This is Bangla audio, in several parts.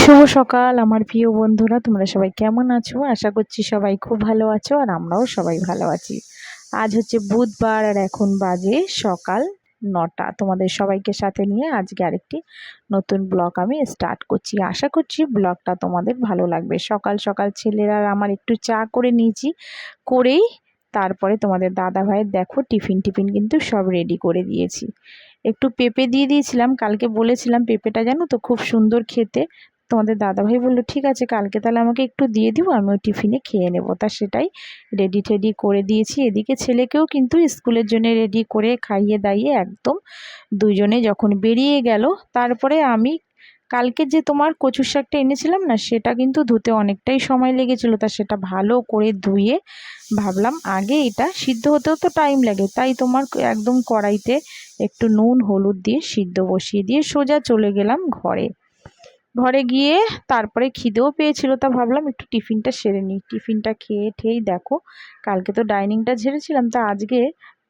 শুভ সকাল আমার প্রিয় বন্ধুরা, তোমরা সবাই কেমন আছো? আশা করছি সবাই খুব ভালো আছো আর আমরাও সবাই ভালো আছি। আজ হচ্ছে বুধবার আর এখন বাজে সকাল 9টা। তোমাদের সবাইকে সাথে নিয়ে আজকে আরেকটি নতুন ব্লগ আমি স্টার্ট করছি। আশা করছি ব্লগটা তোমাদের ভালো লাগবে। সকাল সকাল ছেলেরা আর আমার একটু চা করে নিয়েছি, করেই তারপরে তোমাদের দাদা ভাইয়ের দেখো টিফিন কিন্তু সব রেডি করে দিয়েছি। একটু পেঁপে দিয়ে দিয়েছিলাম, কালকে বলেছিলাম পেঁপেটা জানো তো খুব সুন্দর খেতে। তোমাদের দাদাভাই বললো ঠিক আছে কালকে তাহলে আমাকে একটু দিয়ে দিও, আমি ওই টিফিনে খেয়ে নেবো। তা সেটাই রেডি টেডি করে দিয়েছি। এদিকে ছেলেকেও কিন্তু স্কুলের জন্য রেডি করে খাইয়ে দাইয়ে একদম দুজনে যখন বেরিয়ে গেল, তারপরে আমি কালকে যে তোমার কচুর শাকটা এনেছিলাম না, সেটা কিন্তু ধুতে অনেকটাই সময় লেগেছিল। তা সেটা ভালো করে ধুয়ে ভাবলাম আগে এটা সিদ্ধ হতেও তো টাইম লাগে, তাই তোমার একদম কড়াইতে একটু নুন হলুদ দিয়ে সিদ্ধ বসিয়ে দিয়ে সোজা চলে গেলাম ঘরে। ঘরে গিয়ে তারপরে খিদেও পেয়েছিল, তা ভাবলাম একটু টিফিনটা সেরে নিই। টিফিনটা খেয়ে ঠেয়েই দেখো, কালকে তো ডাইনিংটা ঝেড়েছিলাম, তা আজকে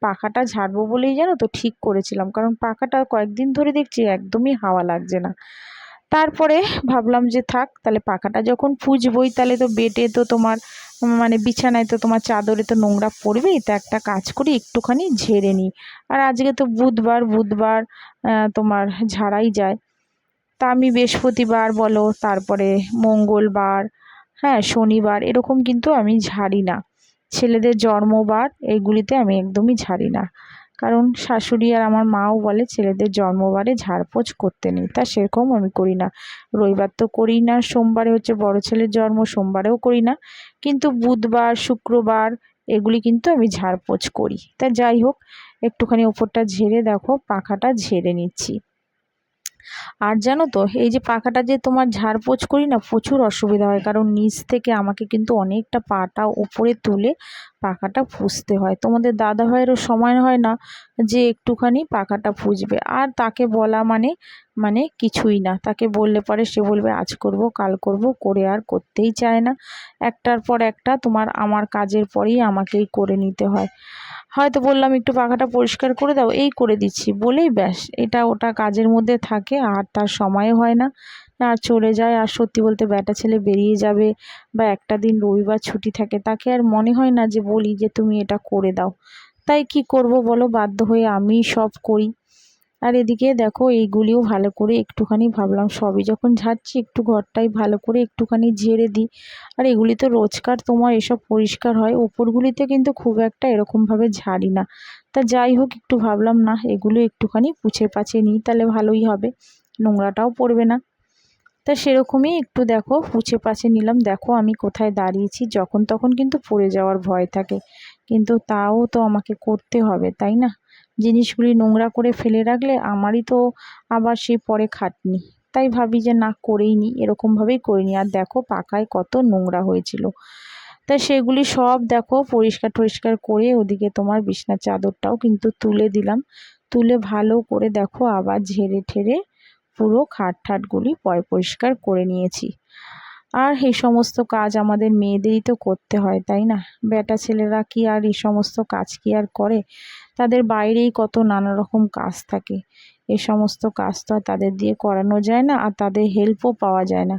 পাখাটা ঝাড়বো বলেই জানো তো ঠিক করেছিলাম, কারণ পাখাটা কয়েকদিন ধরে দেখছি একদমই হাওয়া লাগছে না। তারপরে ভাবলাম যে থাক, তাহলে পাখাটা যখন পুজবই তাহলে তো বেডে তো তোমার মানে বিছানায় তো তোমার চাদরে তো নোংরা পড়বেই, তা একটা কাজ করি একটুখানি ঝেড়ে নিই। আর আজকে তো বুধবার বুধবার তোমার ঝাড়াই যায়। তা আমি বৃহস্পতিবার বলো, তারপরে মঙ্গলবার, হ্যাঁ শনিবার এরকম কিন্তু আমি ঝাড়ি না। ছেলেদের জন্মবার এগুলিতে আমি একদমই ঝাড়ি না, কারণ শাশুড়ি আর আমার মাও বলে ছেলেদের জন্মবারে ঝাড়পোছ করতে নেই, তা সেরকম আমি করি না। রবিবার তো করি না, সোমবারে হচ্ছে বড় ছেলের জন্ম, সোমবারেও করি না, কিন্তু বুধবার শুক্রবার এগুলি কিন্তু আমি ঝাড়পোছ করি। তা যাই হোক, একটুখানি ওপরটা ঝেড়ে দেখো পাখাটা ঝেড়ে নিচ্ছি। আর জানো তো এই যে পাখাটা যে তোমার ঝাড়পোছ করি না, প্রচুর অসুবিধা হয়, কারণ নিচ থেকে আমাকে কিন্তু অনেকটা পাটা উপরে তুলে পাখাটা পুছতে হয়। তোমাদের দাদা ভাইয়েরও সময় হয় না যে একটুখানি পাখাটা পুছবে, আর তাকে বলা মানে মানে কিছুই না। তাকে বললে পরে সে বলবে আজ করব কাল করব, করে আর করতেই চায় না। একটার পর একটা তোমার আমার কাজের পরেই আমাকেই করে নিতে হয়। হয়তো বললাম একটু পাখাটা পরিষ্কার করে দাও, এই করে দিচ্ছি বলেই ব্যাস এটা ওটা কাজের মধ্যে থাকে, আর তার সময়ও হয় না, আর চলে যায়। আর সত্যি বলতে ব্যাটা ছেলে বেরিয়ে যাবে বা একটা দিন রবিবার ছুটি থাকে, তাকে আর মনে হয় না যে বলি যে তুমি এটা করে দাও। তাই কি করব বলো, বাধ্য হয়ে আমি সব করি। আর এদিকে দেখো এইগুলিও ভালো করে একটুখানি ভাবলাম সবই যখন ঝাড়ছি একটু ঘরটাই ভালো করে একটুখানি ঝেড়ে দিই। আর এগুলি তো রোজকার তোমার এসব পরিষ্কার হয়, ওপরগুলিতে কিন্তু খুব একটা এরকমভাবে ঝাড়ি না। তা যাই হোক, একটু ভাবলাম না এগুলো একটুখানি পুছে পাছে নিই, তাহলে ভালোই হবে, নোংরাটাও পড়বে না। তা সেরকমই একটু দেখো পুছে পাছে নিলাম। দেখো আমি কোথায় দাঁড়িয়েছি, যখন তখন কিন্তু পড়ে যাওয়ার ভয় থাকে, কিন্তু তাও তো আমাকে করতে হবে তাই না। জিনিসগুলি নোংরা করে ফেলে রাখলে আমারই তো আবার সেই পরে খাটনি। তাই ভাবি যে না করেই নিই, এরকমভাবেই করে নিই। আর দেখো পাখায় কত নোংরা হয়েছিল, তাই সেগুলি সব দেখো পরিষ্কার টরিষ্কার করে ওদিকে তোমার বিছনার চাদরটাও কিন্তু তুলে দিলাম। তুলে ভালো করে দেখো আবার ঝেড়ে ঠেড়ে পুরো খাট ঠাটগুলি পরিষ্কার করে নিয়েছি। আর এই সমস্ত কাজ আমাদের মেয়েদেরই তো করতে হয় তাই না, বেটা ছেলেরা কি আর এই সমস্ত কাজ কি আর করে? তাদের বাইরেই কত নানা রকম কাজ থাকে, এই সমস্ত কাজ তো আর তাদের দিয়ে করানো যায় না, আর তাদের হেল্পও পাওয়া যায় না।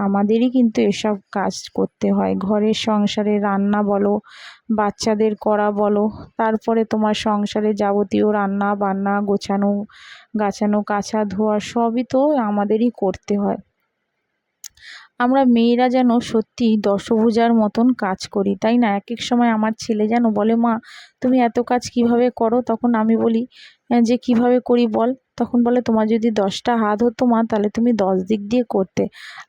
আমাদেরই কিন্তু এসব কাজ করতে হয়, ঘরের সংসারে রান্না বলো, বাচ্চাদের করা বলো, তারপরে তোমার সংসারে যাবতীয় রান্না বান্না গোছানো গাছানো কাচা ধোয়া সবই তো আমাদেরই করতে হয়। আমরা মেয়েরা যেন সত্যি দশভুজার মতন কাজ করি তাই না। এক এক সময় আমার ছেলে যেন বলে মা তুমি এত কাজ কিভাবে করো, তখন আমি বলি যে কিভাবে করি বল, তখন বলে তোমার যদি 10টা হাত হতো মা তাহলে তুমি 10 দিক দিয়ে করতে।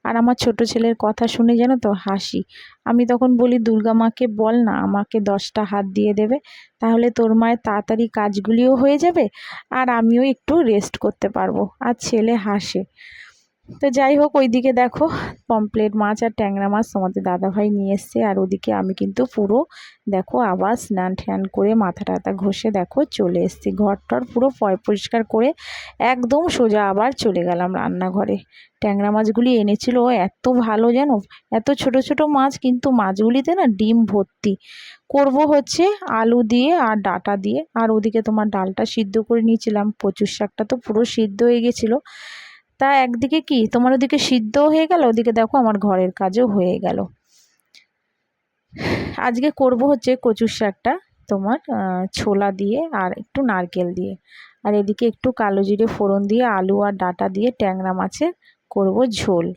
আর আমার ছোট ছেলের কথা শুনে যেন তো হাসি। আমি তখন বলি দুর্গা মাকে বল না আমাকে 10টা হাত দিয়ে দেবে, তাহলে তোর মায়ের তাড়াতাড়ি কাজগুলিও হয়ে যাবে আর আমিও একটু রেস্ট করতে পারবো। আর ছেলে হাসে। তো যাই হোক, ওইদিকে দেখো পমপ্লেট মাছ আর ট্যাংরা মাছ তোমাদের দাদাভাই নিয়ে এসছে, আর ওদিকে আমি কিন্তু পুরো দেখো আবার স্নান ট্যান করে মাথা টাথা ঘষে দেখো চলে এসছি, ঘরটর পুরো পরিষ্কার করে একদম সোজা আবার চলে গেলাম রান্নাঘরে। ট্যাংরা মাছগুলি এনেছিল এত ভালো যেন, এত ছোট ছোট মাছ, কিন্তু মাছগুলিতে না ডিম ভর্তি। করব হচ্ছে আলু দিয়ে আর ডাঁটা দিয়ে, আর ওদিকে তোমার ডালটা সিদ্ধ করে নিয়েছিলাম, কচুর শাকটা তো পুরো সিদ্ধ হয়ে গেছিলো। তা একদিকে কি তোমার ওদিকে সিদ্ধও হয়ে গেল, ওদিকে দেখো আমার ঘরের কাজও হয়ে গেল। আজকে করব হচ্ছে কচুর শাকটা তোমার ছোলা দিয়ে আর একটু নারকেল দিয়ে, আর এদিকে একটু কালো জিরে ফোড়ন দিয়ে আলু আর ডাঁটা দিয়ে ট্যাংরা মাছের করব ঝোল।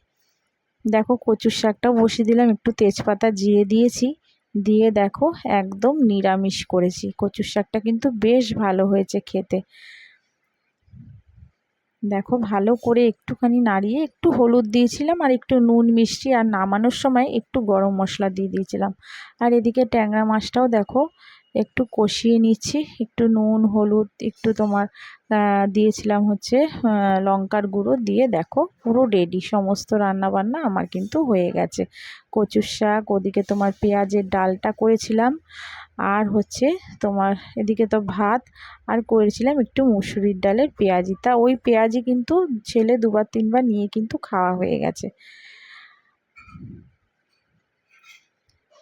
দেখো কচুর শাকটাও বসিয়ে দিলাম, একটু তেজপাতা জিরে দিয়েছি, দিয়ে দেখো একদম নিরামিষ করেছি। কচুর শাকটা কিন্তু বেশ ভালো হয়েছে খেতে। দেখো ভালো করে একটুখানি নাড়িয়ে একটু হলুদ দিয়েছিলাম আর একটু নুন মিষ্টি, আর নামানোর সময় একটু গরম মশলা দিয়ে দিয়েছিলাম। আর এদিকে ট্যাংরা মাছটাও দেখো একটু কষিয়ে নিচ্ছি, একটু নুন হলুদ একটু তোমার দিয়েছিলাম হচ্ছে লঙ্কার গুঁড়ো দিয়ে। দেখো পুরো রেডি, সমস্ত রান্না বান্না আমার কিন্তু হয়ে গেছে। কচুর শাক, ওদিকে তোমার পেঁয়াজের ডালটা করেছিলাম, আর হচ্ছে তোমার এদিকে তো ভাত, আর করেছিলাম একটু মুসুরির ডালের পেঁয়াজি। তা ওই পেঁয়াজি কিন্তু ছেলে দুবার তিনবার নিয়ে কিন্তু খাওয়া হয়ে গেছে।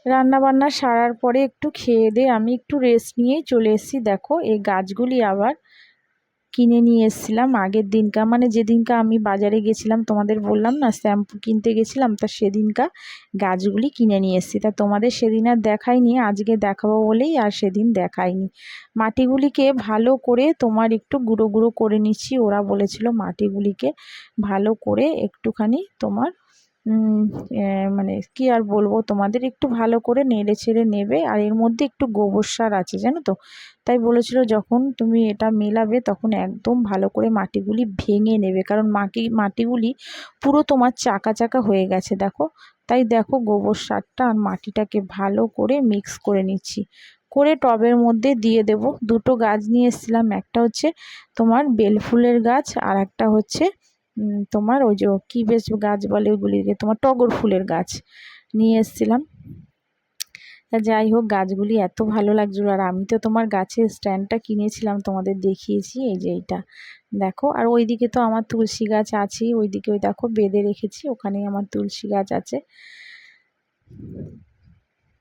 রান্না বান্না সারার পরে একটু খেয়ে দিয়ে আমি একটু রেস্ট নিয়েই চলে এসেছি। দেখো এই গাছগুলি আবার কিনে নিয়ে এসেছিলাম আগের দিনকা, মানে যেদিনকা আমি বাজারে গেছিলাম তোমাদের বললাম না শ্যাম্পু কিনতে গেছিলাম, তা সেদিনকা গাছগুলি কিনে নিয়ে এসেছি। তা তোমাদের সেদিন আর দেখাইনি, আজকে দেখাবো বলেই আর সেদিন দেখাইনি। মাটিগুলিকে ভালো করে তোমার একটু গুঁড়ো গুঁড়ো করে নিচ্ছি। ওরা বলেছিল মাটিগুলিকে ভালো করে একটুখানি তোমার মানে কি আর বলবো তোমাদের, একটু ভালো করে নেড়ে ছেড়ে নেবে। আর এর মধ্যে একটু গোবর সার আছে জানো তো, তাই বলেছিল যখন তুমি এটা মেলাবে তখন একদম ভালো করে মাটিগুলি ভেঙে নেবে, কারণ মাটিগুলি পুরো তোমার চাকা চাকা হয়ে গেছে দেখো। তাই দেখো গোবর সারটা আর মাটিটাকে ভালো করে মিক্স করে নিচ্ছি, করে টবের মধ্যে দিয়ে দেব। দুটো গাছ নিয়ে এসেছিলাম, একটা হচ্ছে তোমার বেল ফুলের গাছ আর একটা হচ্ছে তোমার ওই যে কি বেশ গাছ বলে ওগুলিকে, তোমার টগর ফুলের গাছ নিয়ে এসেছিলাম। তা যাই হোক গাছগুলি এত ভালো লাগছিলো, আর আমি তো তোমার গাছের স্ট্যান্ডটা কিনেছিলাম তোমাদের দেখিয়েছি, এই যে এইটা দেখো। আর ওইদিকে তো আমার তুলসী গাছ আছেই, ওইদিকে ওই দেখো বেঁধে রেখেছি, ওখানেই আমার তুলসী গাছ আছে।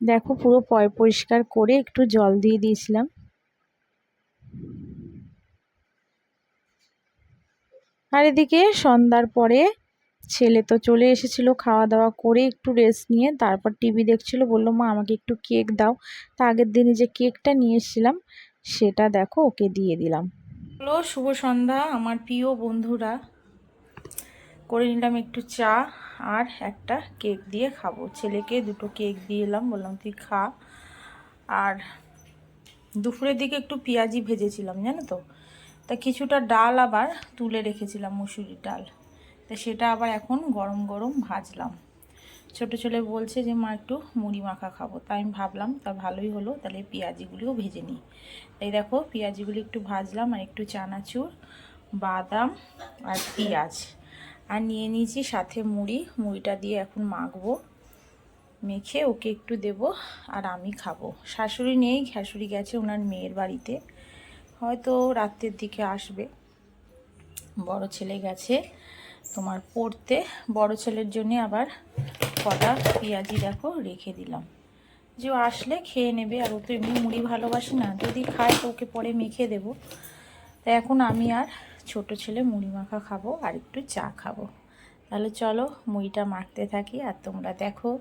দেখো পুরো পরিষ্কার করে একটু জল দিয়ে দিয়েছিলাম। আর এদিকে সন্ধ্যার পরে ছেলে তো চলে এসেছিল, খাওয়া দাওয়া করে একটু রেস্ট নিয়ে তারপর টিভি দেখছিল, বললো মা আমাকে একটু কেক দাও। তা আগের দিনে যে কেকটা নিয়ে এসেছিলাম সেটা দেখো ওকে দিয়ে দিলাম। হ্যালো শুভ সন্ধ্যা আমার প্রিয় বন্ধুরা, করে নিলাম একটু চা আর একটা কেক দিয়ে খাবো। ছেলেকে দুটো কেক দিয়ে এলাম, বললাম তুই খা। আর দুপুরের দিকে একটু পেঁয়াজি ভেজেছিলাম জানো তো, তা কিছুটা ডাল আবার তুলে রেখেছিলাম মুসুরির ডাল, তা সেটা আবার এখন গরম গরম ভাজলাম। ছোটো ছেলে বলছে যে মা একটু মুড়ি মাখা খাবো, তাই আমি ভাবলাম তা ভালোই হলো, তাহলে পেঁয়াজিগুলিও ভেজে নিই। তাই দেখো পেঁয়াজিগুলি একটু ভাজলাম, আর একটু চানাচুর বাদাম আর পেঁয়াজ আর নিয়ে নিয়েছি সাথে মুড়িটা দিয়ে এখন মাখবো, মেখে ওকে একটু দেব আর আমি খাবো। শাশুড়ি নেই, শাশুড়ি গেছে ওনার মেয়ের বাড়িতে, হয়তো রাত্রের দিকে আসবে। বড় ছেলে গেছে তোমার পড়তে, বড় ছেলের জন্য আবার কটা পেঁয়াজি দেখো রেখে দিলাম, যে ও আসলে খেয়ে নেবে। আর ও তো এমনি মুড়ি ভালোবাসে না, যদি খায় তো ওকে পরে মেখে দেবো। তাই এখন আমি আর ছোট ছেলে মুড়ি মাখা খাবো আর একটু চা খাবো। তাহলে চলো মুড়িটা মাখতে থাকি আর তোমরা দেখো।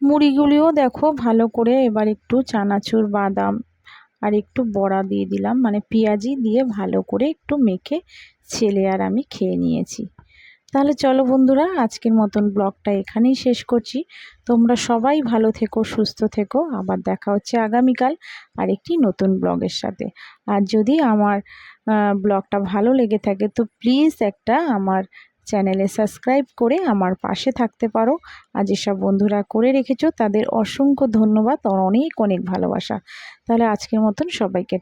মুড়িগুলিও দেখো ভালো করে এবার একটু চানাচুর বাদাম আর একটু বড়া দিয়ে দিলাম, মানে পেঁয়াজি দিয়ে ভালো করে একটু মেখে ছেলে আর আমি খেয়ে নিয়েছি। তাহলে চলো বন্ধুরা, আজকের মতন ব্লগটা এখানেই শেষ করছি। তোমরা সবাই ভালো থেকো, সুস্থ থেকো। আবার দেখা হচ্ছে আগামীকাল আরেকটি নতুন ব্লগের সাথে। আর যদি আমার ব্লগটা ভালো লেগে থাকে তো প্লিজ একটা আমার চ্যানেলে সাবস্ক্রাইব করে আমার পাশে থাকতে পারো। আর যেসব বন্ধুরা করে রেখেছো তাদের অসংখ্য ধন্যবাদ আর অনেক অনেক ভালোবাসা। তাহলে আজকের মতন সবাইকে